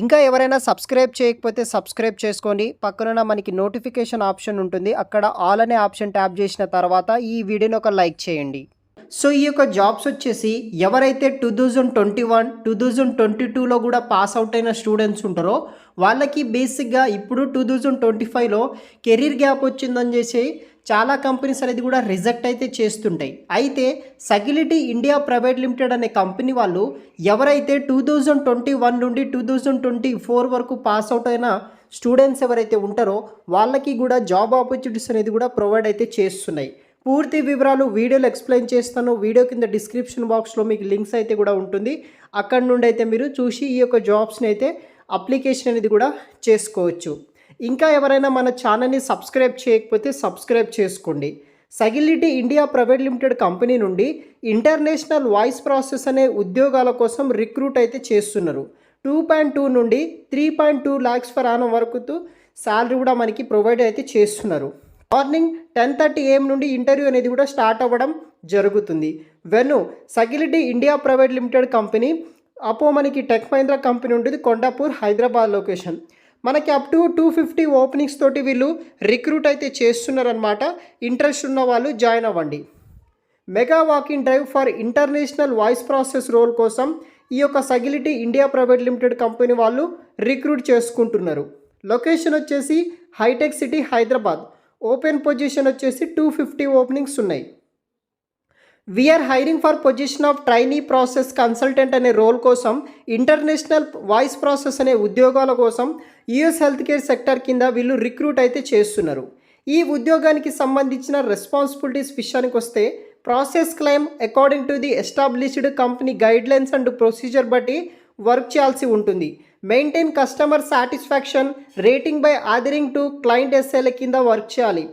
ఇంకా ఎవరైనా సబ్స్క్రైబ్ చేయకపోతే సబ్స్క్రైబ్ చేసుకోండి. పక్కనున్న మనకి నోటిఫికేషన్ ఆప్షన్ ఉంటుంది. అక్కడ ఆల్ అనే ఆప్షన్ ట్యాప్ చేసిన తర్వాత ఈ వీడియోని ఒక లైక్ చేయండి. సో ఈ యొక్క జాబ్స్ వచ్చేసి ఎవరైతే 2021, 2022లో కూడా పాస్ అవుట్ అయిన స్టూడెంట్స్ ఉంటారో వాళ్ళకి బేసిక్గా ఇప్పుడు 2025లో కెరీర్ గ్యాప్ వచ్చిందని చేసి చాలా కంపెనీస్ అనేది కూడా రిజెక్ట్ అయితే చేస్తుంటాయి. అయితే సగిలిటీ ఇండియా ప్రైవేట్ లిమిటెడ్ అనే కంపెనీ వాళ్ళు ఎవరైతే 2021 నుండి 2024 వరకు పాస్ అవుట్ అయిన స్టూడెంట్స్ ఎవరైతే ఉంటారో వాళ్ళకి కూడా జాబ్ ఆపర్చునిటీస్ అనేది కూడా ప్రొవైడ్ అయితే చేస్తున్నాయి. పూర్తి వివరాలు వీడియోలో ఎక్స్ప్లెయిన్ చేస్తాను. వీడియో కింద డిస్క్రిప్షన్ బాక్స్లో మీకు లింక్స్ అయితే కూడా ఉంటుంది. అక్కడ నుండి అయితే మీరు చూసి ఈ యొక్క జాబ్స్ని అయితే అప్లికేషన్ అనేది కూడా చేసుకోవచ్చు. ఇంకా ఎవరైనా మన ఛానల్ని సబ్స్క్రైబ్ చేయకపోతే సబ్స్క్రైబ్ చేసుకోండి. సగిలిటీ ఇండియా ప్రైవేట్ లిమిటెడ్ కంపెనీ నుండి ఇంటర్నేషనల్ వాయిస్ ప్రాసెస్ అనే ఉద్యోగాల కోసం రిక్రూట్ అయితే చేస్తున్నారు. 2.2 నుండి 3.2 lakhs per annum వరకు శాలరీ కూడా మనకి ప్రొవైడ్ అయితే చేస్తున్నారు. మార్నింగ్ 10:30 AM నుండి ఇంటర్వ్యూ అనేది కూడా స్టార్ట్ అవ్వడం జరుగుతుంది. వెను సగిలిటీ ఇండియా ప్రైవేట్ లిమిటెడ్ కంపెనీ అపో మనకి టెక్ మహీంద్రా కంపెనీ ఉంటుంది, కొండాపూర్ హైదరాబాద్ లొకేషన్. మనకి అప్ టు 250 ఓపెనింగ్స్ తోటి వీళ్ళు రిక్రూట్ అయితే చేస్తున్నారనమాట. ఇంట్రెస్ట్ ఉన్న వాళ్ళు జాయిన్ అవ్వండి. Mega walking drive for international voice process role కోసం ఈ యొక్క Sagility India private limited company వాళ్ళు రిక్రూట్ చేసుకుంటున్నారు. లొకేషన్ వచ్చేసి హైటెక్ సిటీ హైదరాబాద్. ఓపెన్ పొజిషన్ వచ్చేసి 250 ఓపెనింగ్స్ ఉన్నాయి. We're hiring for position of trainee process consultant అనే రోల్ కోసం ఇంటర్నేషనల్ వాయిస్ ప్రాసెస్ అనే ఉద్యోగాల కోసం యుఎస్ హెల్త్ కేర్ సెక్టర్ కింద వీళ్ళు రిక్రూట్ అయితే చేస్తున్నారు. ఈ ఉద్యోగానికి సంబంధించిన రెస్పాన్సిబిలిటీస్ విషయానికి వస్తే process claim according to the established company guidelines and procedure బట్టి వర్క్ చేయాల్సి ఉంటుంది. Maintain customer satisfaction rating by adhering to client SL కింద వర్క్ చేయాలి.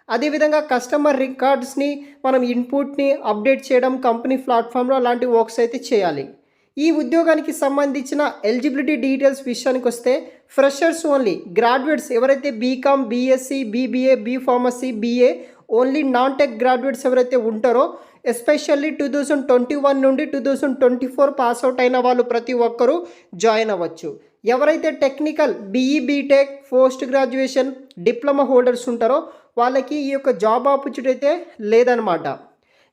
అదేవిధంగా కస్టమర్ రికార్డ్స్ని మనం ఇన్పుట్ని అప్డేట్ చేయడం కంపెనీ ప్లాట్ఫామ్లో అలాంటి వర్క్స్ అయితే చేయాలి. ఈ ఉద్యోగానికి సంబంధించిన ఎలిజిబిలిటీ డీటెయిల్స్ విషయానికి వస్తే ఫ్రెషర్స్ ఓన్లీ, గ్రాడ్యుయేట్స్ ఎవరైతే BCom, BSc, BBA, B pharmacy, BA only non tech graduates ఎవరైతే ఉంటారో ఎస్పెషల్లీ 2021 నుండి 2024 పాస్అవుట్ అయిన వాళ్ళు ప్రతి ఒక్కరూ జాయిన్ అవ్వచ్చు. ఎవరైతే technical BE, BTech, post graduation, diploma holders ఉంటారో వాళ్ళకి ఈ యొక్క జాబ్ ఆపర్చునిటీ అయితే లేదనమాట.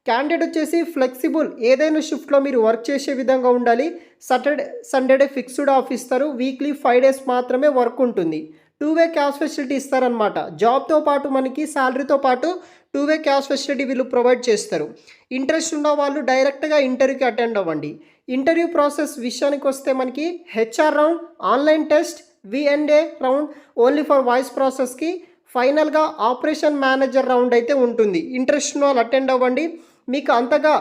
క్యాండిడేట్ వచ్చేసి ఫ్లెక్సిబుల్, ఏదైనా షిఫ్ట్లో మీరు వర్క్ చేసే విధంగా ఉండాలి. సాటర్డే సండే ఫిక్స్డ్ ఆఫ్ ఇస్తారు. వీక్లీ 5 days మాత్రమే వర్క్ ఉంటుంది. 2-way క్యాష్ ఫెసిలిటీ ఇస్తారనమాట. జాబ్తో పాటు మనకి శాలరీతో పాటు 2-way క్యాష్ ఫెసిలిటీ వీళ్ళు ప్రొవైడ్ చేస్తారు. ఇంట్రెస్ట్ ఉన్న వాళ్ళు డైరెక్ట్గా ఇంటర్వ్యూకి అటెండ్ అవ్వండి. ఇంటర్వ్యూ ప్రాసెస్ విషయానికి వస్తే మనకి HR round, online test, VNA round only for voice ప్రాసెస్కి, ఫైనల్గా ఆపరేషన్ మేనేజర్ రౌండ్ అయితే ఉంటుంది. ఇంట్రెస్ట్ ఉన్న వాళ్ళు అటెండ్ అవ్వండి. మీకు అంతగా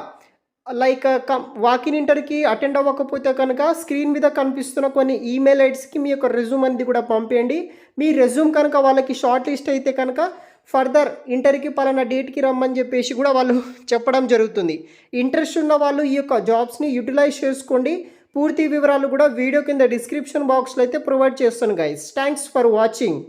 వాకిన్ ఇంటర్వ్యూకి అటెండ్ అవ్వకపోతే కనుక స్క్రీన్ మీద కనిపిస్తున్న కొన్ని ఈమెయిల్ ఐడ్స్కి మీ యొక్క రెజ్యూమ్ అనేది కూడా పంపేయండి. మీ రెజ్యూమ్ కనుక వాళ్ళకి షార్ట్ లిస్ట్ అయితే కనుక ఫర్దర్ ఇంటర్వ్యూకి పలానా డేట్కి రమ్మని చెప్పేసి కూడా వాళ్ళు చెప్పడం జరుగుతుంది. ఇంట్రెస్ట్ ఉన్న వాళ్ళు ఈ యొక్క జాబ్స్ని యూటిలైజ్ చేసుకోండి. పూర్తి వివరాలు కూడా వీడియో కింద డిస్క్రిప్షన్ బాక్స్లో అయితే ప్రొవైడ్ చేస్తాను గైస్. Thanks for watching.